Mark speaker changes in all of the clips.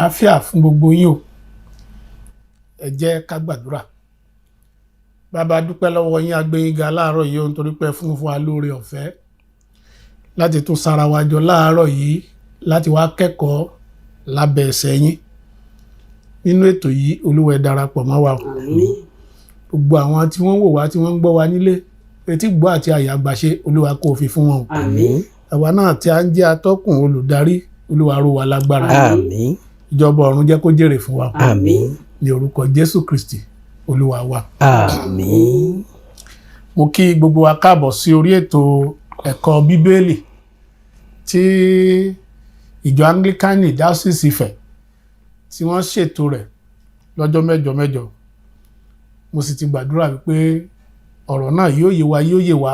Speaker 1: àlàáfíà fún gbogbo yín o. Ẹ jẹ́ ká gbàdúrà. Bàbá dúpẹ́ lọ́wọ́ yín, a gbé yín ga láàárọ̀ yìí nítorí pé fún wa lóore ọ̀fẹ́ láti tún sára wa jọ láàárọ̀ yìí láti wá kẹ́kọ̀ọ́ lábẹ́ ẹsẹ̀ yín. Nínú ètò yìí Olúwa ẹ darapọ̀ mọ́ wa o.
Speaker 2: Àmín.
Speaker 1: Gbogbo àwọn tí wọ́n wò wá tí wọ́n ń gbọ́ wa nílé, etí gbọ́ àti àyà gbàṣe Olúwa kó fi fún wọn o.
Speaker 2: Àmín.
Speaker 1: Àwa náà tí a ń jẹ́ atọ́kùn olùdarí Olúwa ró wa lágbára.
Speaker 3: Àmín.
Speaker 1: Ìjọba ọ̀run jẹ́ kó jèrè fún wa.
Speaker 3: Àmín.
Speaker 1: Ní orúkọ Jésù Kristi Olúwa wa.
Speaker 3: Àmín.
Speaker 1: Mo kí gbogbo wa káàbọ̀ sí orí ètò ẹ̀kọ́ Bíbélì tí ìjọ Anglikani Diocese Ifẹ̀ tí wọ́n ṣètò rẹ̀ lọ́jọ́ mẹ́jọ. Mo sì ti gbàdúrà wípé ọ̀rọ̀ náà yóò yé wa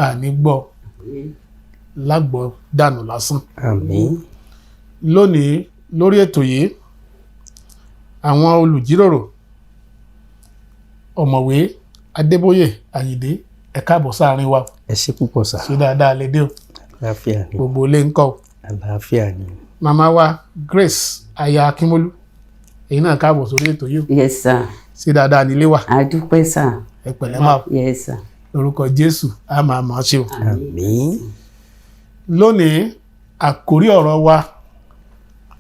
Speaker 1: àní gbọ́ lágbọ́ dànù lásán.
Speaker 3: Àmín.
Speaker 1: Lónìí lórí ètò yìí àwọn olùjíròrò ọ̀mọ̀wé Adébóyè Àyìndé ẹ káàbọ̀ sáàrin wa.
Speaker 3: Ẹ ṣé púpọ̀ sà.
Speaker 1: Ṣé dáadáa lè dé o.
Speaker 3: Àlàáfíà ni.
Speaker 1: Gbogbo ilé ń kọ́ o.
Speaker 3: Àlàáfíà ni.
Speaker 1: Màmá wa Grace aya Akínmọ́lú èyí náà káàbọ̀ sórí ètò yìí.
Speaker 2: Yes sir.
Speaker 1: Ṣé dáadáa nílé wà.
Speaker 2: A dúpẹ́ sir.
Speaker 1: Ẹ pẹ̀lẹ́ máa.
Speaker 2: Yes sir.
Speaker 1: Lórúkọ Jésù a máa mọ̀ ọ́ ṣe o.
Speaker 3: Àmín.
Speaker 1: Lónìí àkórí ọ̀rọ̀ wa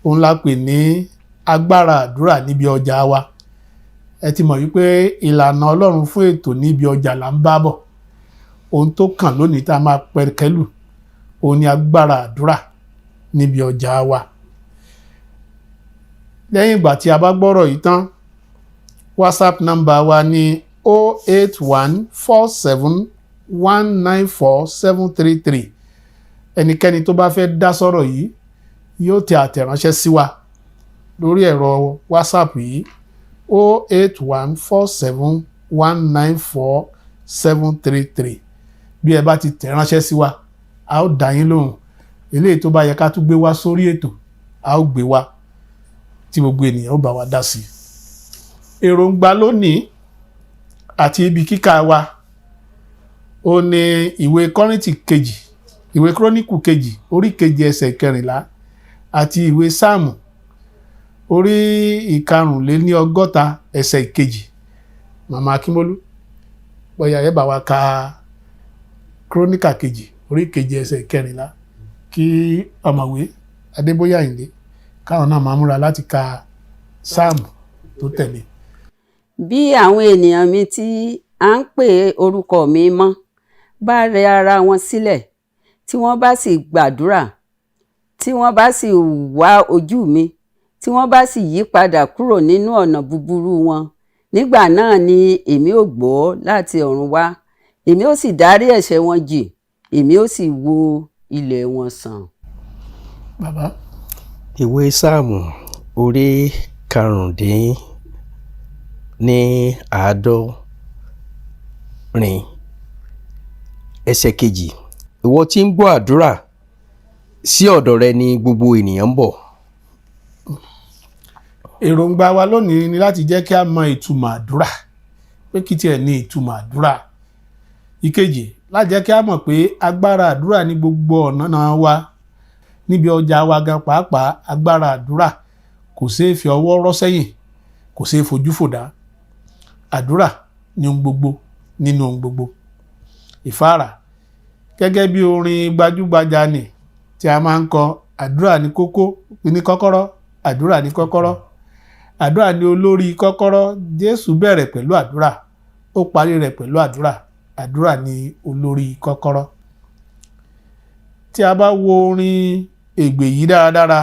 Speaker 1: òun la pè ní agbára àdúrà níbi ọjà wa. Ẹ ti mọ̀ wípé ìlànà Ọlọ́run fún ètò níbi ọjà là ń bá bọ̀. Ohun tó kàn lónìí tá a máa pẹ̀kẹ́lù òun ni agbára àdúrà níbi ọjà wa. Lẹ́yìn ìgbà tí a bá gbọ́rọ̀ yìí tán, WhatsApp number wa ní 08147194733. Ẹnikẹ́ni tó bá fẹ́ dá sọ̀rọ̀ yìí yóò tẹ àtẹ̀ránṣẹ́ sí wa lórí ẹ̀rọ WhatsApp yìí 08147194733. Bí ẹ bá ti tẹ̀ránṣẹ́ sí wa a ó dá yín lóhùn. Eléyìí tó bá yẹ ká tún gbé wá sórí ètò a ó gbé wá tí gbogbo ènìyàn ó bá wa dá sí. Èròǹgbà lónìí àti ibi kíkà wa ó ní ìwé Kọ́ríńtì kejì, ìwé Kíróníkù kejì orí kejì ẹsẹ̀ 14 àti ìwé Sáàmù orí 550 ẹsẹ̀ 1. Màmá Akínmọ́lú bóyá ẹ bá wa ka Kíróníkà kejì orí kejì ẹsẹ̀ 14 kí ọ̀mọ̀wé Adébóyè Àyìndé káwọn náà máa múra láti ka Sáàmù tó tẹ̀lé.
Speaker 2: Bí àwọn ènìyàn mi tí à ń pè orúkọ mi mọ́ bá rẹ ara wọn sílẹ̀, tí wọ́n bá sì gbàdúrà, tí wọ́n bá sì wá ojú mi, tí wọ́n bá sì yí padà kúrò nínú ọ̀nà búburú wọn, nígbà náà ni èmi ó gbọ́ láti ọ̀run wá, èmi ó sì dárí ẹ̀ṣẹ̀ wọn jì, èmi ó sì wo ilẹ̀ wọn sàn.
Speaker 1: Bàbá.
Speaker 3: Ìwé Sáàmù orí 75 ẹsẹ̀ 2. Ìwọ tí ń gbọ́ àdúrà, sí ọ̀dọ̀ rẹ ni gbogbo ènìyàn ń bọ̀.
Speaker 1: Èròǹgbà wa lónìí ni láti jẹ́ kí a mọ ìtumọ̀ àdúrà, pé kí tiẹ̀ ní ìtumọ̀ àdúrà. Ìkejì, láti jẹ́ kí a mọ̀ pé agbára àdúrà ní gbogbo ọ̀nà wa níbi ọjà wa gan pàápàá. Agbára àdúrà kò ṣeé fi ọwọ́ rọ́ sẹ́yìn, kò ṣeé fojú fòdá. Àdúrà ní ohun gbogbo nínú ohun gbogbo. IFAARA gẹ́gẹ́ bí orin gbajúgbajà ni tí a máa ń kọ, àdúrà ní kókó ní kọ́kọ́rọ́, àdúrà ní kọ́kọ́rọ́, àdúrà ní olórí kọ́kọ́rọ́. Jésù bẹ̀rẹ̀ pẹ̀lú àdúrà, ó parí rẹ̀ pẹ̀lú àdúrà. Àdúrà ní olórí kọ́kọ́rọ́. Tí a bá wo orin Ègbè yìí dáradára,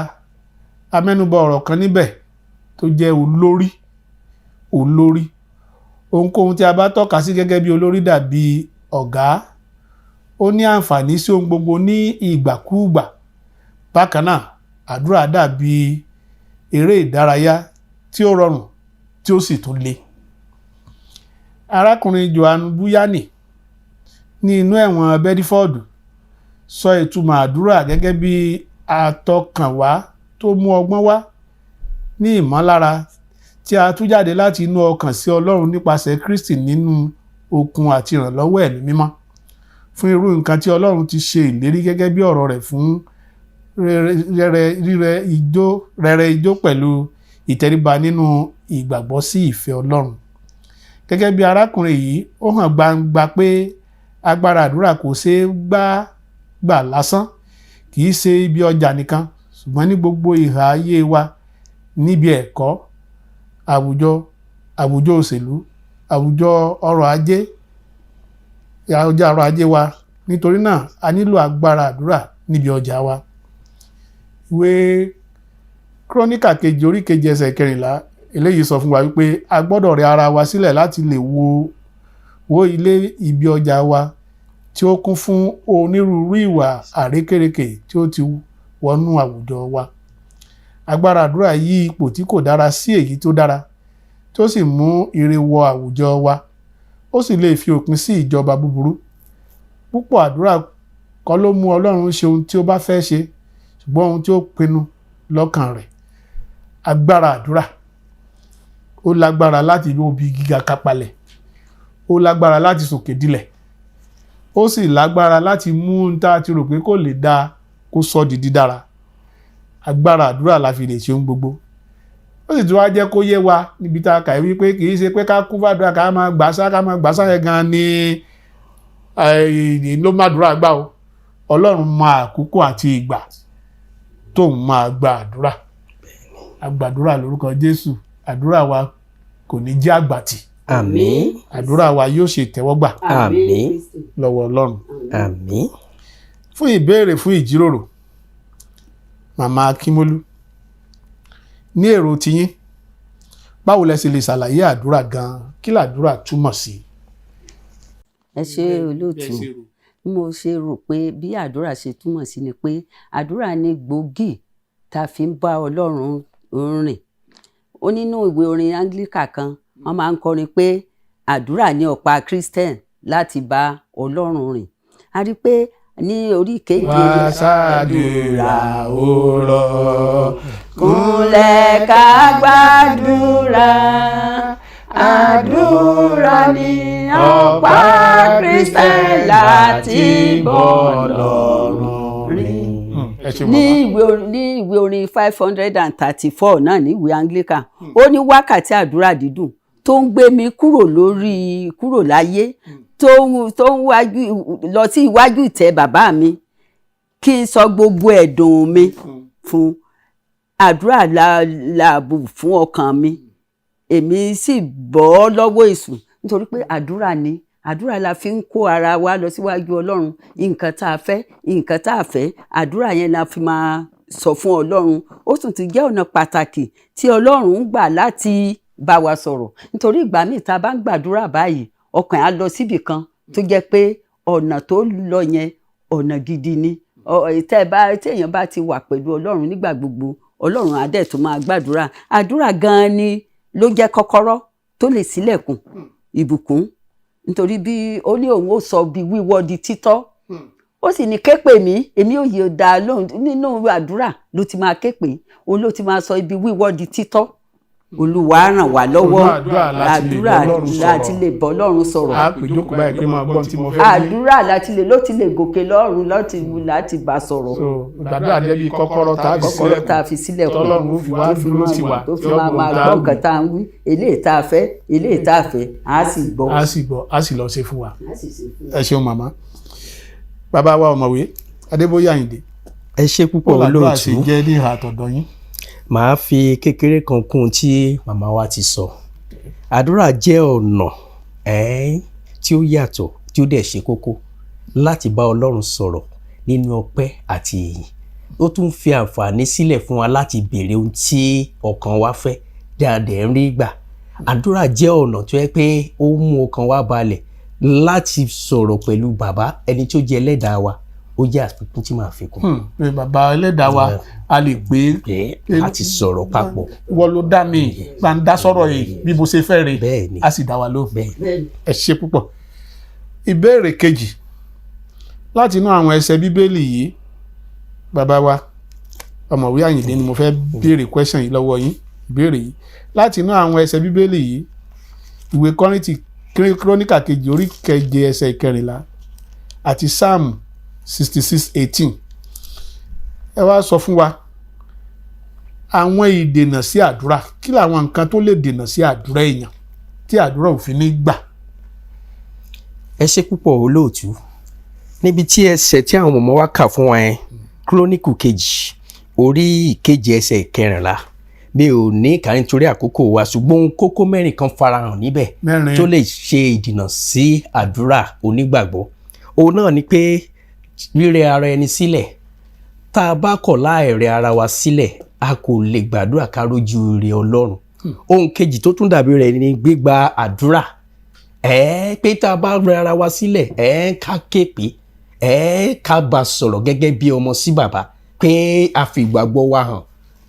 Speaker 1: a mẹ́nubà ọ̀rọ̀ kan níbẹ̀ tó jẹ́ olórí. Ohunkóhun tí a bá tọ́ka sí gẹ́gẹ́ bí olórí dàbí ọ̀gá. Ó ní àǹfààní sí ohun gbogbo ní ìgbàkúùgbà. Bákan náà, àdúrà dàbí eré ìdárayá tí ó rọrùn tí ó sì tún le. Arákùnrin Johanu ní inú ẹ̀wọ̀n Bedford sọ ìtumọ̀ àdúrà gẹ́gẹ́ bí àtọkànwá tó mú ọgbọ́n wá, ní ìmọ̀lára tí a tú jáde láti inú ọkàn sí Ọlọ́run nípasẹ̀ Kristi nínú okun àti ìrànlọ́wọ́ ẹ̀mí mímọ́ fún irú nǹkan tí Ọlọ́run ti ṣe ìlérí gẹ́gẹ́ bí ọ̀rọ̀ rẹ̀ fún rere ijó pẹ̀lú ìtẹríba nínú ìgbàgbọ́ sí ìfẹ́ Ọlọ́run. Gẹ́gẹ́ bí arákùnrin yìí, ó hàn gbangba pé agbára àdúrà kò ṣeé gbà lásán, kì í ṣe ibi ọjà nìkan, ṣùgbọ́n ní gbogbo ìhà ayé wa, níbi ẹ̀kọ́, àwùjọ òṣèlú, àwùjọ ọrọ̀ ajé wa. Nítorí náà a nílò agbára àdúrà níbi ọjà wa. Ìwé Kíróníkà kejì orí keje ẹsẹ̀ 14 eléyìí sọ fún wa wípé a gbọ́dọ̀ rẹ ara wa sílẹ̀ láti lè wo ilé ibi ọjà wa tí ó kún fún onírúurú ìwà àrékérekè tí ó ti wọnú àwùjọ wa. Agbára àdúrà yí ipò tí kò dára sí èyí tó dára, tí ó sì mú ire wọ àwùjọ wa. Ó sì lè fi òpin sí ìjọba búburú. Púpọ̀ àdúrà kọ́ ló mú Ọlọ́run ṣe ohun tí ó bá fẹ́ ṣe, ṣùgbọ́n ohun tí ó pinnu lọ́kàn rẹ̀. Agbára àdúrà ó lágbára láti bí ibi gíga kápalẹ̀, ó lágbára láti sòkè dilẹ̀, ó sì lágbára láti mú ohun tá a ti rò pé kò lè dáa kó sọ di dídára. Agbára àdúrà la fi lè ṣe ohun gbogbo. Ó sì tún wá jẹ́ kó yé wa níbi tá a kà wípé kì í ṣe pé ká kún fàdúrà ká máa gbàsá yẹn gan ni ló má dúrà gbà o. Ọlọ́run mọ àkókò àti ìgbà tóun máa gba àdúrà. Agbàdúrà lórúkọ Jésù. Àdúrà wa kò ní jẹ́ àgbàtì.
Speaker 3: Àmín.
Speaker 1: Àdúrà wa yóò ṣe ìtẹ́wọ́gbà.
Speaker 3: Àmín.
Speaker 1: Lọ́wọ́ Ọlọ́run.
Speaker 3: Àmín.
Speaker 1: Fún ìbéèrè fún ìjíròrò, Màmá Akínmọ́lú, ní èrò tiyín, báwo lẹ ṣe lè ṣàlàyé àdúrà gan-an? Kí làdúrà túmọ̀ sí?
Speaker 2: Ẹ ṣé olóòtú. Mo ṣe rò pé bí àdúrà ṣe túmọ̀ sí ni pé àdúrà ni gbòógì tá a fi ń bá Ọlọ́run rìn. Ó nínú ìwé orin Anglican kan, wọ́n máa ń kọrin pé àdúrà ni ọ̀pá Christian láti bá Ọlọ́run rìn. A rí pé ní orí kejì.
Speaker 1: Wá ṣàdúrà òrọ̀,
Speaker 2: kúnlẹ̀ ká gbàdúrà. Àdúrà ni ọ̀pá Christian láti bọ́ Ọlọ́run rìn. Ní ìwé orin 534 náà ní ìwé Anglican, ó ní wákàtí àdúrà dídùn tó ń gbé mi kúrò láyé, tó ń lọ sí iwájú ìtẹ́ bàbá mi, kí n sọ gbogbo ẹ̀dùn mi fún. Àdúrà làbò fún ọkàn mi, èmi sì bọ́ lọ́wọ́ èṣù, nítorí pé àdúrà la fi ń kó ara wa lọ síwájú Ọlọ́run. Nǹkan tá a fẹ́, nǹkan tá a fẹ́, àdúrà yẹn la fi máa sọ fún Ọlọ́run. Ó tún ti jẹ́ ọ̀nà pàtàkì tí Ọlọ́run ń gbà láti bá wa sọ̀rọ̀, nítorí ìgbà míì tá a bá ń gbàdúrà báyìí, ọkàn á lọ síbì kan tó jẹ́ pé ọ̀nà tó lọ yẹn ọ̀nà gidi ni. Téèyàn bá ti wà pẹ̀lú Ọlọ́run nígbà gbogbo, Ọlọ́run á dẹ̀ tó máa gbàdúrà. Àdúrà gan-an ni ló jẹ́ kọ́kọ́rọ́ tó lè ṣílẹ̀kùn ìbùkún, nítorí bí ó ní òun ó sọ bí wíwọ́ di títọ́. Ó sì ní képe mi, èmi ò yẹ dá lóhùn. Nínú àdúrà ló ti máa képe, òun ló ti máa sọ ibi wíwọ́ di títọ́. Olúwa ràn wá lọ́wọ́. Àdúrà láti lè bọ́ Ọlọ́run sọ̀rọ̀.
Speaker 1: A pè jókòó báyìí pé máa gbọ́n tí mo fẹ́.
Speaker 2: Àdúrà ló ti lè gòkè lọ́run láti bá sọ̀rọ̀.
Speaker 1: Àdúrà jẹ́ bí kọ́kọ́rọ́ tá a fi sílẹ̀ kù. Tọ́lọ́run ó fi wá dúró tì wá.
Speaker 2: Tó fi máa gbọ́ nǹkan tá a ń wí. Eléyìí tá a fẹ́, eléyìí tá a fẹ́, á sì gbọ́.
Speaker 1: Á sì lọ ṣe fún wa. Ẹ ṣeun màmá. Bàbá wa ọ̀mọ̀wé Adébóyè Àyìndé.
Speaker 3: Ẹ ṣé púpọ̀ olóòtú.
Speaker 1: Ó làdúrà ṣe jẹ́ ní ìhà àtọ̀dọ̀ yín.
Speaker 3: Màá fi kékeré kan kún tí màmá wa ti sọ. Àdúrà jẹ́ ọ̀nà tí ó yàtọ̀ tí ó dẹ̀ ṣe kókó láti bá Ọlọ́run sọ̀rọ̀ nínú ọpẹ́ àti ìyìn. Ó tún fi àǹfààní sílẹ̀ fún wa láti béèrè ohun tí ọkàn wa fẹ́ dáadẹ́ ń rí gbà. Àdúrà jẹ́ ọ̀nà tó yẹ pé ó mú ọkàn wa balẹ̀ láti sọ̀rọ̀ pẹ̀lú bàbá ẹni tó jẹ́ ẹlẹ́dàá wa. Ó jẹ́ àfikún tí màá fi kún.
Speaker 1: Bàbá ẹlẹ́dàá wa a lè gbé
Speaker 3: láti sọ̀rọ̀ papọ̀.
Speaker 1: Wọ́n ló dá mi gbà ń dá sọ̀rọ̀ yìí bí mo ṣe fẹ́ rè, a sì dá wa lóhùn. Ẹ ṣé púpọ̀. Ìbéèrè kejì láti inú àwọn ẹsẹ̀ Bíbélì yìí, bàbá wa ọ̀mọ̀wé Àyìndé ni mo fẹ́ béèrè question yìí lọ́wọ́ yín. Ìbéèrè yìí láti inú àwọn ẹsẹ̀ Bíbélì yìí, ìwé Kíróníkà kejì orí keje ẹsẹ̀ 14 àti Sáàmù 66:18. ẹ wá sọ fún wa àwọn ìdènà sí àdúrà, kí làwọn nǹkan tó lè dènà sí àdúrà èèyàn tí àdúrà ò fi ní gbà.
Speaker 3: ẹ ṣé púpọ̀ olóòtú. níbi tí ẹsẹ̀ tí àwọn ọmọ wa kà fún wa yẹn kíróníkù kejì orí ìkeje ẹsẹ̀ ìkẹrìnlá mi ò ní kà nítorí àkókò wa ṣùgbọ́n kókó mẹ́rin kan farahàn níbẹ̀ tó lè ṣe ìdènà sí àdúrà onígbàgbọ́. òun náà ni pé rírẹ ara ẹni sílẹ̀. tá a bá kọ̀ láì rẹ ara wa sílẹ̀ a kò lè gbàdúrà ká rójú rere Ọlọ́run. ohun kejì tó tún dàbí rẹ̀ ni gbígba àdúrà. pé tá a bá rẹ ara wa sílẹ̀ ká ké pé ká bá sọ̀rọ̀ gẹ́gẹ́ bí ọmọ sí bàbá pé a fi ìgbàgbọ́ wa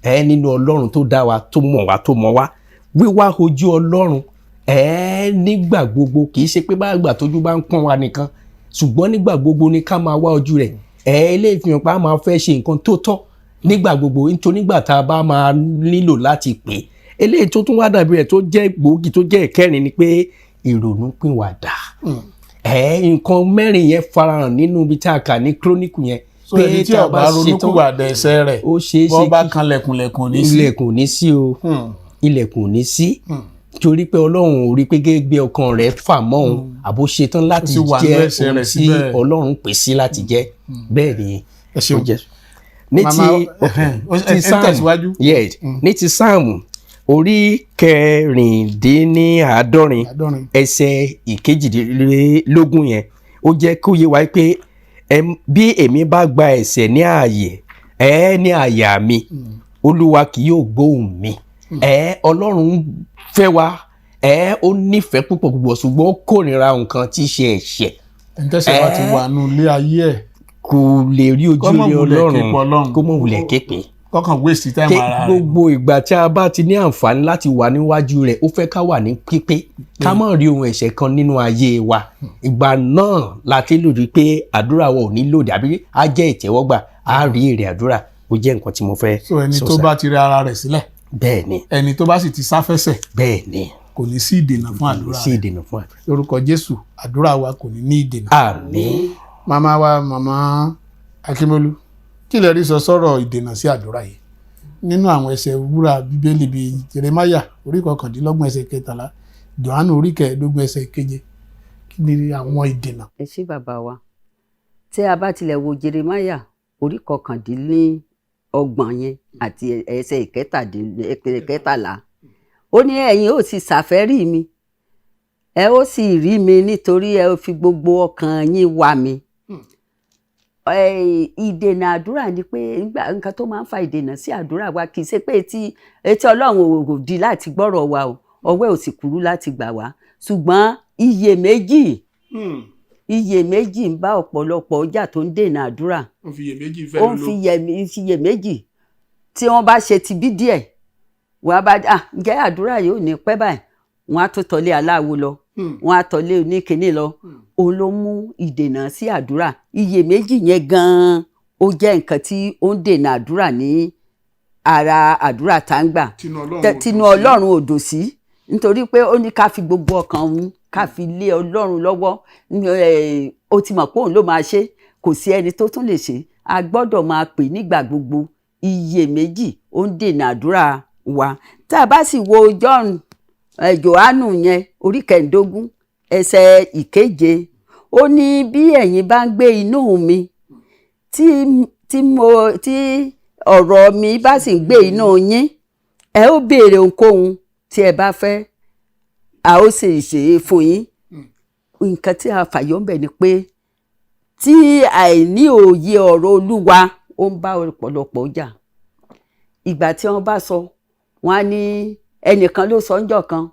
Speaker 3: hàn nínú Ọlọ́run tó dá wa tó mọ̀ wá wíwá ojú Ọlọ́run nígbà gbogbo kì í ṣe pé bá gbà tójú bá ń pọ́n wa nìkan ṣùgbọ́n nígbà gbogbo ni ká máa wá ojú rẹ̀ eléyìí fi hàn pé a máa fẹ́ ṣe nǹkan tó tọ́ nígbà gbogbo nítorí nígbà tá a bá máa nílò láti pè é eléyìí tó tún wá dàbí rẹ̀ tó jẹ́ gbòógì tó jẹ́ ìkẹrin ni pé ìrònúpìwàdà. nǹkan mẹ́rin yẹn farahàn nínú ibi tí a kà ní kíróníkù yẹn.
Speaker 1: so ẹni tí ó bá ronúpìwàdà ẹ̀ṣẹ̀ rẹ̀ bọ́ bá kan lẹ̀kùn ní sí.
Speaker 3: ilẹ̀kùn ní sí o ilẹ̀kùn ní sí torí pé Ọlọ́run ò rí pé gbé ọkàn rẹ̀ fà mọ́ òun àbó ṣetán láti jẹ́ ohun tí Ọlọ́run pè sí láti jẹ́ bẹ́ẹ̀ ni ó jẹ́. ní ti sáàmù orí kẹrìndínláàádọ́rin ẹsẹ̀ ìkejìdínlógún yẹn ó jẹ́ kó yé wa pé bí èmi bá gba ẹ̀ṣẹ̀ ní ààyè ní àyà mi Olúwa kì yóò gbóhùn mi. Ọlọ́run fẹ́ wa ó nífẹ̀ẹ́ púpọ̀ ṣùgbọ́n ó kórìíra nǹkan tí í ṣe ẹ̀ṣẹ̀.
Speaker 1: ẹ̀ńtẹ́sẹ̀ bá ti wà nù ilé ayé ẹ̀
Speaker 3: kò lè rí ojú rere Ọlọ́run kó mọ̀ wulẹ̀ képe.
Speaker 1: kọ́kàn waste time ara rẹ̀.
Speaker 3: gbogbo ìgbà tí a bá ti ní àǹfààní láti wà níwájú rẹ̀ ó fẹ́ ká wà ní pípé ká má rí ohun ẹ̀ṣẹ̀ kan nínú ayé wa. ìgbà náà la ti lòdì pé àdúrà wa ò ní lòdì àbí á jẹ́ ìtẹ́wọ́gbà á rí èrè àdúrà ó jẹ́ nǹkan tí mo fẹ́ sọ.
Speaker 1: so ẹni tó bá ti rẹ ara rẹ̀ sílẹ̀.
Speaker 3: bẹ́ẹ̀ni.
Speaker 1: ẹni tó bá sì ti sáfẹ́sẹ̀.
Speaker 3: bẹ́ẹ̀ni.
Speaker 1: kò ní sí ìdènà fún àdúrà rẹ̀.
Speaker 3: sí ìdènà fún àdúrà.
Speaker 1: lórúkọ Jésù àdúrà wa kò ní ní ìdènà.
Speaker 3: àmín.
Speaker 1: màmá Akínmọ́lú kí lẹ rí sọ sọ̀rọ̀ ìdènà sí àdúrà yìí nínú àwọn ẹsẹ̀ wúrà bíbélì bíi Jeremáyà orí 19 ẹsẹ̀ 13 Johanu orí 15 ẹsẹ̀ 7 kí ni àwọn ìdènà.
Speaker 2: ẹ ṣé bàbá wa tí a bá tilẹ̀ wo Jeremáyà orí 19 yẹn àti ẹsẹ̀ 13 ó ní ẹ̀yin ó sì ṣàfẹ́rí mi ẹ ó sì rí mi nítorí ẹ ó fi gbogbo ọkàn yín wá mi. Ìdènà àdúrà ni pé nǹkan tó máa ń fa ìdènà sí àdúrà wa kì í ṣe pé etí Ọlọ́run ò di láti gbọ́rọ̀ wa o ọwọ́ ò sì kúrú láti gbà wá ṣùgbọ́n iyèméjì ń bá ọ̀pọ̀lọpọ̀ ọjà tó ń dènà àdúrà. ó ń fi iyèméjì tí wọ́n bá ṣe ti bí díẹ̀ wọ́n á bá ǹjẹ́ àdúrà yóò ní pẹ́ báyìí wọ́n á tó tọ́lé aláwo lọ wọ́n á tọ́lé oníkíní lọ òun ló mú ìdènà sí àdúrà. Iyèméjì yẹn gan-an ó jẹ́ nǹkan tí ó ń dènà àdúrà ní ara àdúrà tá ń gbà tinú Ọlọ́run ò dùn sí nítorí pé ó ní ká fi gbogbo ọkàn òun ká fi lé Ọlọ́run lọ́wọ́ ó ti mọ̀ pé òun ló máa ṣe kò sí ẹni tó tún lè ṣe a gbọ́dọ̀ máa pè nígbà gbogbo. Iyèméjì ó ń dènà àdúrà wa. Tá a bá sì wo Johanu yẹn orí 15 ẹsẹ̀ 7 ó ní bí ẹ̀yin bá ń gbé inú mi tí ọ̀rọ̀ mi bá sì ń gbé inú yín ẹ ó béèrè ohunkóhun tí ẹ bá fẹ́ a ó sì ṣe é fún yín. nǹkan tí a fàyọ ń bẹ̀ ni pé tí àìní òye ọ̀rọ̀ Olúwa ó ń bá ọ̀pọ̀lọpọ̀ jà. ìgbà tí wọ́n bá sọ wọ́n á ní ẹnìkan ló sọ ńjọ́ kan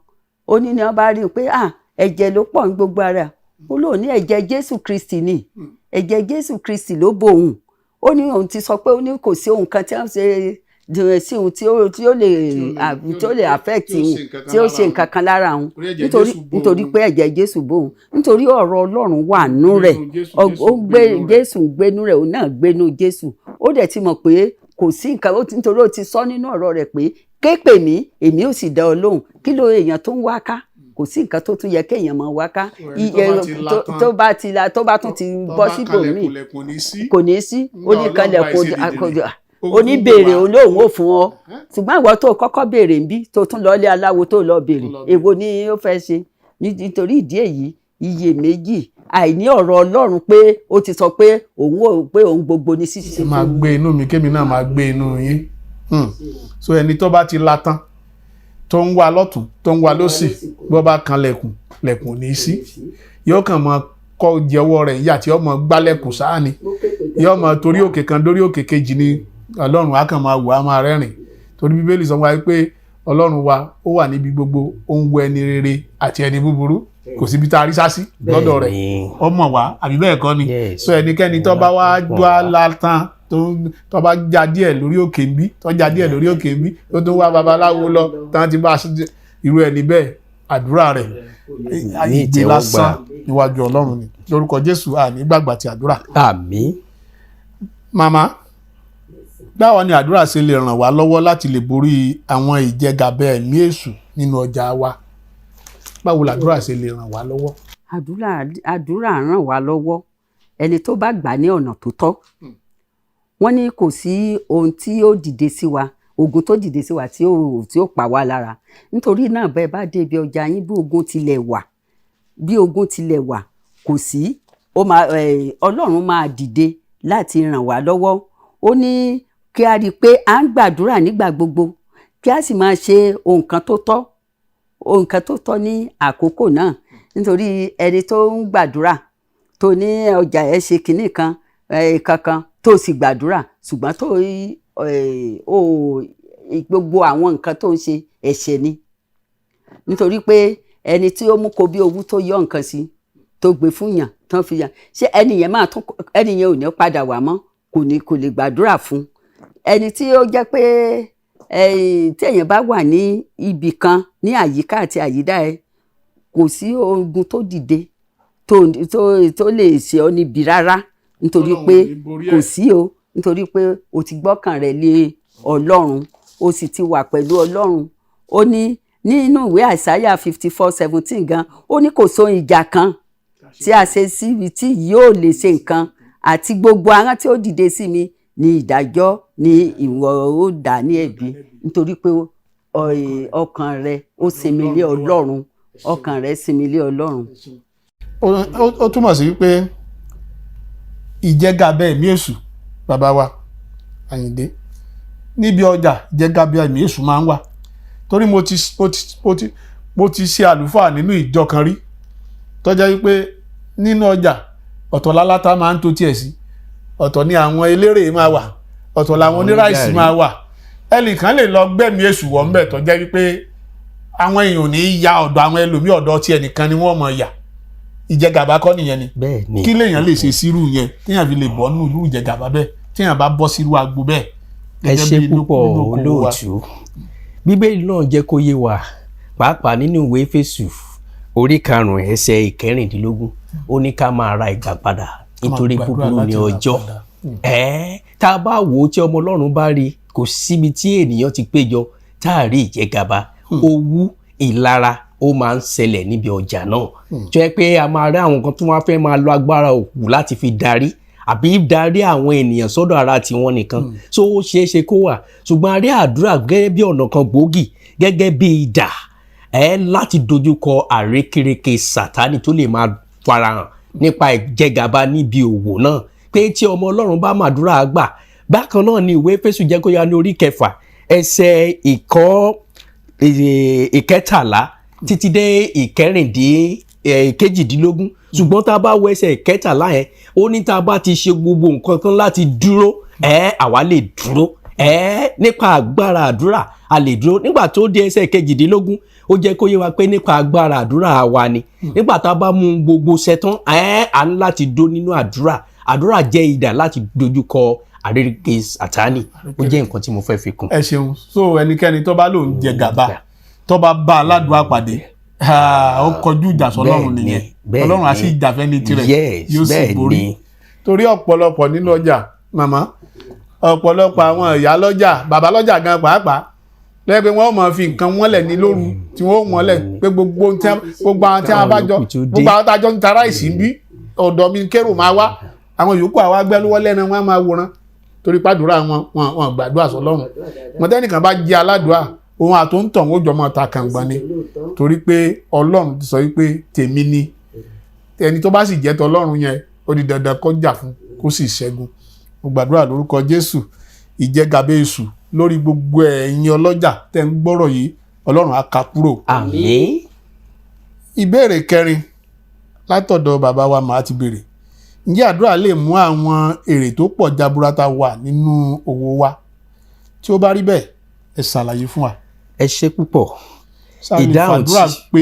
Speaker 2: ó ní wọ́n bá rí i pé ẹ̀jẹ̀ ló pọ̀ ní gbogbo ara ó lóun ní ẹ̀jẹ̀ Jésù Kristi ni ẹ̀jẹ̀ Jésù Kristi ló bò òun ó ní òun ti sọ pé ó ní kò sí ohun kan tí wọ́n ṣe sí òun tí ó lè affect òun tí ó ṣe nǹkan kan lára òun nítorí pé ẹ̀jẹ̀ Jésù bò òun nítorí ọ̀rọ̀ Ọlọ́run wà nú rẹ̀ ó gbé Jésù gbénú rẹ̀ òun náà gbénú Jésù ó dẹ̀ ti mọ̀ pé kò sí nǹkan nítorí ó ti sọ nínú ọ̀rọ̀ rẹ̀ pé ké pè mí èmi ò sì dá ọ lóhùn kí ló èèyàn tó ń wá ká kò sí nǹkan tó tún yẹ kéèyàn máa wá ká tó bá tún ti bọ́ síbòmíì kò ní sí oníkanlẹ̀kùn oníbèrè olóhùn ò fún ọ ṣùgbọ́n ìwọ tó kọ́kọ́ béèrè ń bí tó tún lọ lé aláwo tó lọ béèrè èwo ni ó fẹ́ ṣe nítorí ìdí èyí iyèméjì àìní ọ̀rọ̀ Ọlọ́run pé ó ti sọ pé òun gbogbo ní ṣíṣe.
Speaker 1: máa gbé inú mi kémi náà máa gbé inú yín so ẹni tó bá ti la tán tó ń wá lọ́tún tó ń wá lọ́sì bó bá kan lẹ̀kùn ní sí yóò kàn máa kọ́ jẹ́wọ́ rẹ̀ ìyá tí ọmọ gbálẹ̀kùn sáà ni yóò máa torí òkè kan dórí òkè kejì ni Ọlọ́run á kàn máa wò á máa rẹ́rìn torí Bíbélì sọ wá pé Ọlọ́run wa ó wà níbi gbogbo ó ń wo ẹni rere àti ẹni búburú kò síbi tá a rí sásí lọ́dọ̀ rẹ̀ ọmọ wa àbí bẹ́ẹ̀ kọ́ ni so ẹnikẹ́ni tó bá wá dúá látàn tó bá já díẹ̀ lórí òkè ń bí tó já díẹ̀ lórí òkè ń bí tó tún wá babaláwo lọ tán ti bá irú ẹni bẹ́ẹ̀ àdúrà rẹ̀ ìgbé lásán níwájú Ọlọ́run ni lórúkọ Jésù àní gbàgbà ti àdúrà.
Speaker 3: Àmín.
Speaker 1: Màmá báwo ni àdúrà ṣe lè ràn wá lọ́wọ́ láti lè borí àwọn ìjẹgàba ẹ̀mí èṣù nínú ọjà wa báwo làdúrà ṣe lè ràn wá lọ́wọ́.
Speaker 2: àdúrà ràn wá lọ́wọ́ ẹni tó bá gbà ní ọ̀nà tó tọ́ wọ́n ní kò sí ohun tí ó dìde sí wa ogun tó dìde sí wa tí ó pa wá lára nítorí náà bẹ́ẹ̀ bá dé ibi ọjà yín bí ogun tilẹ̀ wà kò sí Ọlọ́run máa dìde láti ràn wá lọ́wọ́ ó ní kí a rí i pé à ń gbàdúrà nígbà gbogbo kí a sì máa ṣe ohun kan tó tọ́ ní àkókò náà nítorí ẹni tó ń gbàdúrà tó ní ọjà ẹ̀ ṣe kinní kan kankan tó sì gbàdúrà ṣùgbọ́n tó gbogbo àwọn nǹkan tó ń ṣe ẹ̀ṣẹ̀ ni nítorí pé ẹni tí ó mú kó bí owó tó yọ nǹkan sí tó gbé fún yàn tán fi yàn ṣé ẹnìyẹn ò ní padà wá mọ́ kò lè gbàdúrà fún ẹni tí ó jẹ́ pé téèyàn bá wà ní ibì kan ní àyíká àti àyídá ẹ kò sí ogun tó dìde tó lè ṣe ọ níbi rárá nítorí pé kò sí o nítorí pé o ti gbọ́kàn rẹ̀ lé Ọlọ́run o sì ti wà pẹ̀lú Ọlọ́run ó ní nínú ìwé Àìsáyà 54:17 gan ó ní kò sóhun ìjà kan tí a ṣe síbi tí yóò lè ṣe nǹkan àti gbogbo aràn tí ó dìde sí mi ní ìdájọ́ ní ìwọ ó dá ní ẹ̀bi nítorí pé ọkàn rẹ ó sinmi lé Ọlọ́run ọkàn rẹ sinmi lé Ọlọ́run.
Speaker 1: ó túmọ̀ sí pé ìjẹgàba ẹ̀mí èṣù bàbá wa Àyìndé níbi ọjà ìjẹgàba ẹ̀mí èṣù máa ń wà torí mo ti ṣe àlùfáà nínú ìjọ kan rí tó jẹ́ wípé nínú ọjà ọ̀tọ̀ lálátá máa ń tó tiẹ̀ sí ọ̀tọ̀ ni àwọn eléré máa wà ọ̀tọ̀ làwọn oníráìsì máa wà ẹnìkan lè lọ gbẹ̀mí èṣù wọ̀ ńbẹ̀ tó jẹ́ wípé àwọn èèyàn ò ní ya ọ̀dọ̀ àwọn ẹlòmíì ọ̀dọ̀ tí ẹnìkan ni wọ́n mọ̀ yà ìjẹgàba kọ́ nìyẹn ni kí lèèyàn lè ṣe sírú yẹn téèyàn fi lè bọ́ nínú ìlú ìjẹgàba bẹ́ẹ̀ téèyàn bá bọ́ sírú agbo bẹ́ẹ̀.
Speaker 3: ẹ ṣe púpọ̀ olóòtú Bíbélì náà jẹ́ kó yé wa pàápàá nínú ìwé Éfésù orí 5 ẹsẹ̀ 14 ó ní ká máa ra ìgbà padà nítorí búburú ni ọjọ́ tá a bá wò ó tí ọmọ Ọlọ́run bá rí kò síbi tí ènìyàn ti péjọ tá a rí ìjẹgàba owú ìlara ó máa ń ṣẹlẹ̀ níbi ọjà náà jẹ́ pé a máa rí àwọn kan tó wá fẹ́ máa lo agbára òkú láti fi darí àbí darí àwọn ènìyàn sọ́dọ̀ ara tiwọn nìkan so ó ṣeé ṣe kó wà ṣùgbọ́n a rí àdúrà gẹ́gẹ́ bí ọ̀nà kan gbòógì gẹ́gẹ́ bí idà láti dojúkọ àrékérekè Sátánì tó lè máa farahàn nípa ìjẹgàba níbi òwò náà pé tí ọmọ Ọlọ́run bá màdúrà gbà bákan náà ni ìwé Éfésù jẹ́ kó yá ní orí 6 ẹsẹ̀ 13 títí dé 14 ṣùgbọ́n tá a bá wọ ẹsẹ̀ 13 yẹn ó ní tá a bá ti ṣe gbogbo nǹkan tán láti dúró àwa lè dúró nípa agbára àdúrà a lè dúró nígbà tó dé ẹsẹ̀ 22 ó jẹ́ kó yé wa pé nípa agbára àdúrà wa ni nígbà tá a bá mú gbogbo ṣetán à ń láti dó nínú àdúrà jẹ́ idà láti dojúkọ àrékérekè Sátánì ó jẹ́ nǹkan tí mo fẹ́ fi kún.
Speaker 1: ẹ ṣeun so ẹnikẹ́ni tó bá lòun jẹ gàba tó bá bá aládùúgbò pàdé ó kọjú ìjà sọ́lọ́run nìyẹn Ọlọ́run á sì jà fẹ́ni tirẹ̀ yóò sì borí torí ọ̀pọ̀lọpọ̀ nínú ọjà màmá ọ̀pọ̀lọpọ̀ àwọn ìyá lọ́jà bàbá lọ́jà gan pàápàá lẹ́yìn pé wọ́n máa fi nǹkan wọ́n lẹ̀ ní lóru tí wọ́n wọ́n lẹ̀ pé gbogbo àwọn tí a bá jọ gbogbo àwọn tájọ́ ń ta ráìsì ń bí ọ̀dọ̀ mi kérò máa wá àwọn yòókù àwa gbẹ́lúwọ́ lẹ́nu wọn máa wòran torí pàdúrà wọn gbàdúrà sọ́lọ́run mọ̀tẹ́nìkan bá jẹ́ aládùúrà ohun àtúntàn ó jọmọ ta kàngbọ̀n ni torí pé Ọlọ́run ti sọ wípé tèmi ni ẹni tó bá sì jẹ́ tọlọ́run yẹn ó di dandan kó jà fún kó sì ṣẹ́gun mo gbàdúrà lórúkọ Jésù ìjẹgàba èṣù lórí gbogbo ẹ̀yin ọlọ́jà tẹ́ ń gbọ́rọ̀ yìí Ọlọ́run á ká kúrò.
Speaker 3: Àmín.
Speaker 1: Ìbéèrè 4 látọ̀dọ̀ bàbá wa màá ti béèrè ǹjẹ́ àdúrà lè mú àwọn èrè tó pọ̀ jaburata wà nínú òwò wa tí ó bá rí bẹ́ẹ̀ ẹ ṣàlàyé fún wa.
Speaker 3: Ẹ ṣé púpọ̀.
Speaker 1: ìdáhùn tí àdúrà pé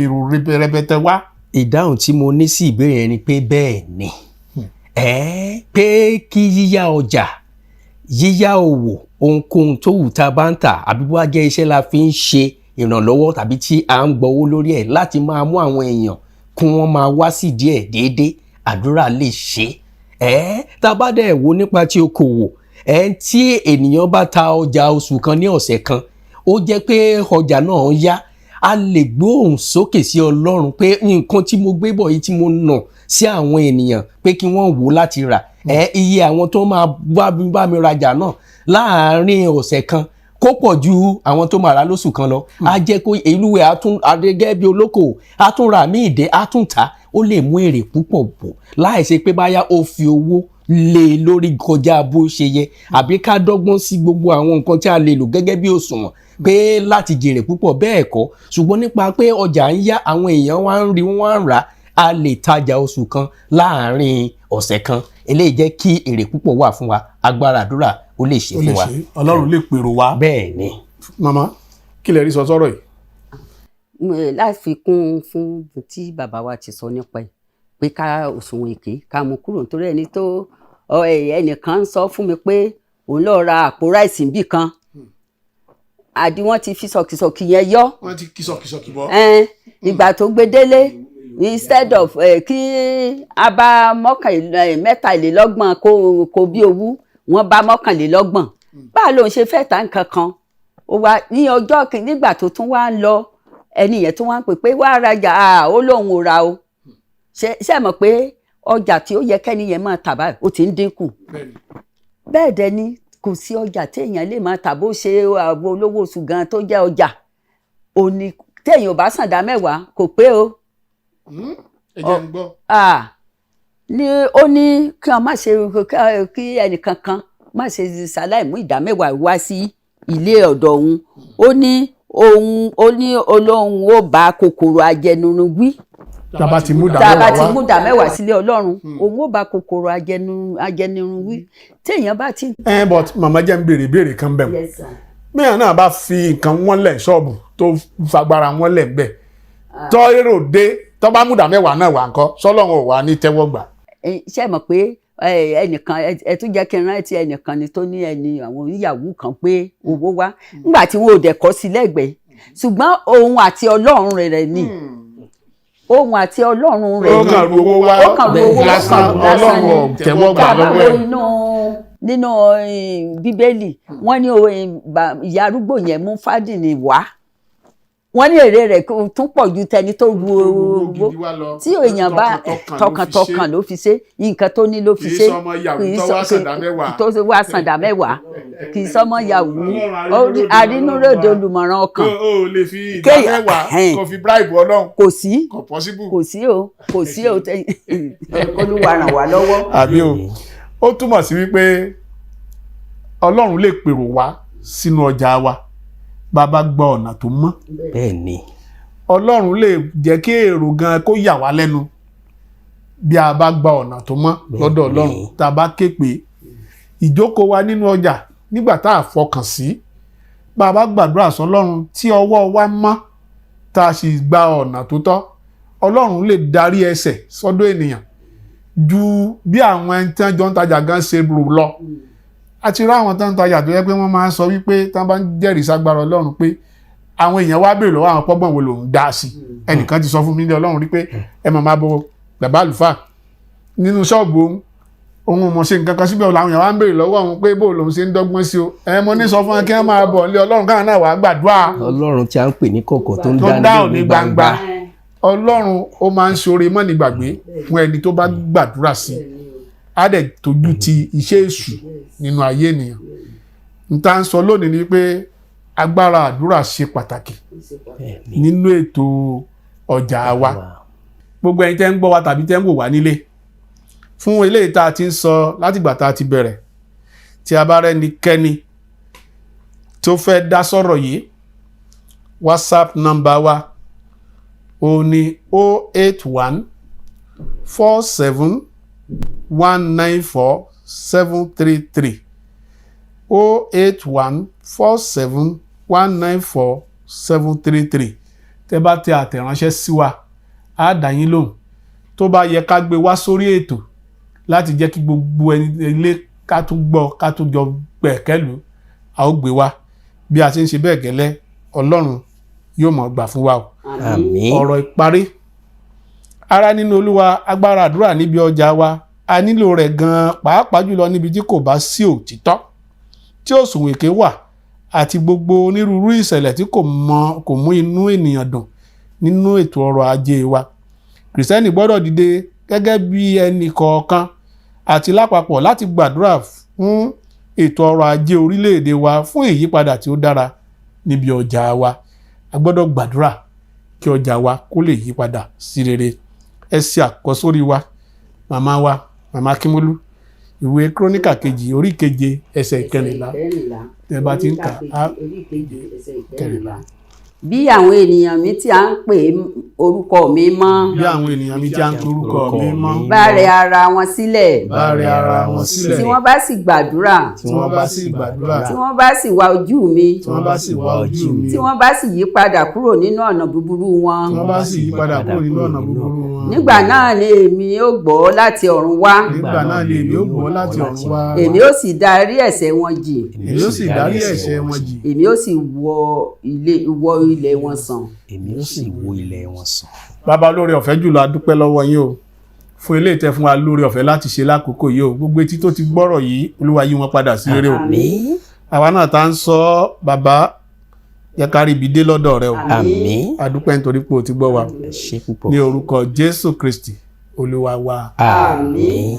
Speaker 1: èrò rẹpẹtẹ wá.
Speaker 3: Ìdáhùn tí mo ní sí ìbéèrè yẹn ni pé bẹ́ẹ̀ ni pé kí yíyá ọjà yíyá òwò ohunkóhun tó wù tá a bá ń tà àbí bó wá jẹ́ iṣẹ́ la fi ń ṣe ìrànlọ́wọ́ tàbí tí à ń gbowó lórí ẹ̀ láti máa mú àwọn èèyàn kí wọ́n máa wá sí díẹ̀ déédéé àdúrà lè ṣe tá a bá dẹ̀ wò nípa tí okòwò tí ènìyàn bá ta ọjà oṣù kan ní ọ̀sẹ̀ kan ó jẹ́ pé ọjà náà yá a lè gbóhùn sókè sí Ọlọ́run pé nǹkan tí mo gbé bọ̀ yìí tí mo nà sí àwọn ènìyàn pé kí wọ́n wò láti rà iye àwọn tó máa bá mi rajà náà láàárín ọ̀sẹ̀ kan kó pọ̀ ju àwọn tó máa rà lóṣù kan lọ á jẹ́ kó ìlúwẹ̀ àdégẹ́ bí olókòwò á tún ra míì dé á tún tà ó lè mú èrè púpọ̀ bọ̀ láì ṣe pé báyá ó fi owó lé lórí kọjá bó ṣe yẹ àbí ká dọ́gbọ́n sí gbogbo àwọn nǹkan tí a lè lò gẹ́gẹ́ bí òṣùwọ̀n pé láti jèrè púpọ̀ bẹ́ẹ̀ kọ́ ṣùgbọ́n nípa pé ọjà ń yá àwọn èèyàn wá ń rí wọ́n ń rà á lè tajà oṣù kan láàárín ọ̀sẹ̀ kan eléyìí jẹ́ kí èrè púpọ̀ wà fún wa agbára àdúrà ó lè ṣe fún wa.
Speaker 1: Ọlọ́run lè pèrò wá.
Speaker 3: Bẹ́ẹ̀ ni.
Speaker 1: Màmá kí lẹ rí sọ sọ́rọ̀ yìí.
Speaker 2: Láfikún fún tí bàbá wa ti sọ nípa ẹ̀ pé ká òṣùwọ̀n èké ká mú kúrò nítorí ẹni tó ẹnìkan ń sọ fún mi pé òun lọ ra àpò ráìsì níbì kan àdí wọ́n ti fi sọ̀kìsọ̀kì yẹn yọ.
Speaker 1: Wọ́n ti kí sọ̀kìsọ̀kì bọ́.
Speaker 2: Ìgbà tó gbé délé instead of kí a bá mẹ́tàlélọ́gbọ̀n kó bí owó wọ́n bá 21. Báà lòun ṣe fẹ́ ta nǹkan kan ó wá ní ọjọ́ nígbà tó tún wá ń lọ ẹni yẹn tó wá ń pè pé wá rajà ó lóun ò ra o ṣe mọ̀ pé ọjà tí ó yẹ kẹ́ni yẹn máa tà báyìí ó ti ń dínkù bẹ́ẹ̀ dẹ̀ ni kò sí ọjà téèyàn lè máa tà bó ṣe àbò olówó oṣù gan tó jẹ́ ọjà òní téèyàn ò bá sàn dá 10 kò pé o.
Speaker 1: ẹ jẹ́ ń gbọ́.
Speaker 2: Ó ní kí wọ́n má ṣe kí ẹnìkankan má ṣe ṣàlàyé mú ìdá 10 wá sí ilé ọ̀dọ̀ òun ó ní Olóhun ó bá kòkòrò ajẹnirun wí.
Speaker 1: Tàbá ti mú
Speaker 2: ìdá 10 sílé Ọlọ́run òun ó bá kòkòrò ajẹnirun wí téèyàn bá ti.
Speaker 1: But màmá jẹ́ ń béèrè kan bẹ̀ wọ́n mẹ́rin náà bá fi nǹkan wọ́n lẹ̀ ṣọ́ọ̀bù tó fagbára wọ́n lẹ̀ bẹ̀ tọ́ èrò dé tọ́ bá mú ìdá 10 náà wà ńkọ́ sọ́lọ́run ò wá ní tẹ́wọ́ gbà.
Speaker 2: Ṣé mọ̀ pé ẹnìkan ẹ tún jẹ́ kí n rántí ẹnìkan ni tó ní ẹni àwọn oníyàwó kan pé owó wá nígbà tí wọn ò dẹ̀ kọ́ sí lẹ́gbẹ̀ẹ́ ṣùgbọ́n òun àti Ọlọ́run rẹ̀ ni òun àti Ọlọ́run rẹ̀ ni
Speaker 1: ó kàn ru owó wá lásán Ọlọ́run ò tẹ́wọ́ gbà lọ́wọ́ ẹ̀.
Speaker 2: Nínú Bíbélì wọ́n ní ìyá arúgbó yẹn mú fádìní wá wọ́n ní èrè rẹ̀ tún pọ̀ ju tẹni tó ru owó tí èèyàn bá tọkàntọkàn ló fi ṣe nǹkan tó ní ló fi ṣe tó wá sàndà 10 kì í sọmọ yahoo àrínúròdò olùmọ̀ràn ọkàn
Speaker 1: lè fi ìdá 10 kó fi bribe Ọlọ́run
Speaker 2: kò sí o Olúwa ràn wá lọ́wọ́.
Speaker 1: àbí o ó túmọ̀ sí wípé Ọlọ́run lè pèrò wá sínú ọjà wa bàbá gba ọ̀nà tó mọ́.
Speaker 3: Bẹ́ẹ̀ ni.
Speaker 1: Ọlọ́run lè jẹ́ kí èrò gan kó yà wá lẹ́nu bí a bá gba ọ̀nà tó mọ́ lọ́dọ̀ Ọlọ́run tá a bá ké pé ìjókòó wa nínú ọjà nígbà tá a fọkàn sí bá a bá gbàdúrà sọ́lọ́run tí ọwọ́ wa mọ́ tá a sì gba ọ̀nà tó tọ́ Ọlọ́run lè darí ẹsẹ̀ sọ́dọ̀ ènìyàn ju bí àwọn ẹni tí wọ́n jọ ń tajà gan ṣe rò lọ. A ti rí àwọn tó ń tajà tó yẹ pé wọ́n máa ń sọ wípé tí wọ́n bá ń jẹ́rìí ságbára Ọlọ́run pé àwọn èèyàn wá béèrè lọ́wọ́ àwọn pọ́gbọ̀n wo lòun dá sí ẹnìkan ti sọ fún mi ní Ọlọ́run rí pé ẹ máa bọ bàbá àlùfáà nínú ṣọ́ọ̀bù òun mọ̀ ṣe nǹkan kan síbẹ̀ làwọn èèyàn wá ń béèrè lọ́wọ́ òun pé bó lòun ṣe ń dọ́gbọ́n sí o mo ní sọ fún wọn kí wọ́n máa bọ̀ nílé Ọlọ́run káwọn náà wàá gbàdúrà.
Speaker 3: Ọlọ́run tí a ń pè ní kọ̀kọ̀ tó ń
Speaker 1: dáhùn ní gbangba. Ọlọ́run ó máa ń ṣoore mọ́ ní gbàgbé fún ẹni tó bá gbàdúrà sí i á dẹ̀ tójú ti iṣẹ́ èṣù nínú ayé ènìyàn. n ta ń sọ lónìí ni pé agbára àdúrà ṣe pàtàkì nínú ètò ọjà wa. Gbogbo ẹ̀yin tẹ́ ń gbọ́ wa tàbí tẹ́ ń wò wá nílé, fún eléyìí tá a ti ń sọ látìgbà tá a ti bẹ̀rẹ̀, tí a bá rẹ́nikẹ́ni tó fẹ́ dá sọ̀rọ̀ yìí, WhatsApp nọ́mbà wa ó ní 081 47 194 733 081 47 194 733. Tẹ́ bá tẹ àtẹ̀ránṣẹ́ sí wa, á dá yín lóhùn. Tó bá yẹ ká gbé wá sórí ètò láti jẹ́ kí gbogbo ẹni ilé ká tún gbọ́ ká tún jọ gbẹ̀kẹ́lù, a ó gbé wá. Bí a ti ń ṣe bẹ́ẹ̀ gẹ́lẹ́, Ọlọ́run yóò mọ̀ gbà fún wa o.
Speaker 3: Àmín.
Speaker 1: Ọ̀rọ̀ ìparí. Ará nínú Olúwa, agbára àdúrà níbi ọjà wa, a nílò rẹ̀ gan-an, pàápàá jùlọ níbi tí kò bá sí òtítọ́, tí òṣùwọ̀n èké wà, àti gbogbo onírúurú ìṣẹ̀lẹ̀ tí kò mú inú ènìyàn dùn nínú ètò ọrọ̀ ajé wa. Kristẹni gbọ́dọ̀ dìde gẹ́gẹ́ bí ẹnì kọ̀ọ̀kan àti lápapọ̀ láti gbàdúrà fún ètò ọrọ̀ ajé orílẹ̀-èdè wa, fún ìyípadà tí ó dára níbi ọjà wa. A gbọ́dọ̀ gbàdúrà kí ọjà wa kó lè yípadà sí rere. Ẹ ṣe àkọsórí wa, màmá Kímólú, ìwé Kíróníkà kejì orí keje ẹsẹ̀ ìkẹrìnlá. Tẹ́ bá ti ń kà á kẹrìnlá.
Speaker 2: Bí àwọn ènìyàn mi tí a ń pè orúkọ mi mọ́.
Speaker 1: Bí àwọn ènìyàn mi tí a ń pè orúkọ mi mọ́.
Speaker 2: Bá rẹ ara wọn sílẹ̀.
Speaker 1: Bá rẹ ara wọn sílẹ̀.
Speaker 2: Tí wọ́n bá sì gbàdúrà.
Speaker 1: Tí wọ́n bá sì gbàdúrà.
Speaker 2: Tí wọ́n bá sì wá ojú mi.
Speaker 1: Tí wọ́n bá sì wá ojú mi.
Speaker 2: Tí wọ́n bá sì yí padà kúrò nínú ọ̀nà búburú wọn.
Speaker 1: Tí wọ́n bá sì yí padà kúrò nínú ọ̀nà búburú wọn.
Speaker 2: Nígbà náà ni èmi ó gbọ́ láti ọ̀run wá.
Speaker 1: Nígbà náà ni èmi ó gbọ́ láti ọ̀run wá.
Speaker 2: Èmi ó sì dárí ẹ̀ṣẹ̀ wọn jì.
Speaker 1: Èmi ó sì dárí ẹ̀ṣẹ̀ wọn jì.
Speaker 2: Èmi ó sì wọ ilẹ̀ wọn sàn.
Speaker 3: Èmi ó sì wo ilẹ̀ wọn sàn.
Speaker 1: Bàbá olóore ọ̀fẹ́ jùlọ, a dúpẹ́ lọ́wọ́ yín o fún eléyìí tẹ́ fún wa lóore ọ̀fẹ́ láti ṣe lákòókò yìí o. Gbogbo etí tó ti gbọ́rọ̀ yìí, Olúwa yí wọn padà sí rere o.
Speaker 3: Àmín.
Speaker 1: Àwa náà tá ń sọ, bàbá yẹ ká rí ibi dé lọ́dọ̀ rẹ o.
Speaker 3: Àmín.
Speaker 1: A dúpẹ́ nítorí pé o ti gbọ́ wa.
Speaker 3: Ẹ ṣé púpọ̀.
Speaker 1: Ní orúkọ Jésù Kristi Olúwa wa.
Speaker 3: Àmín.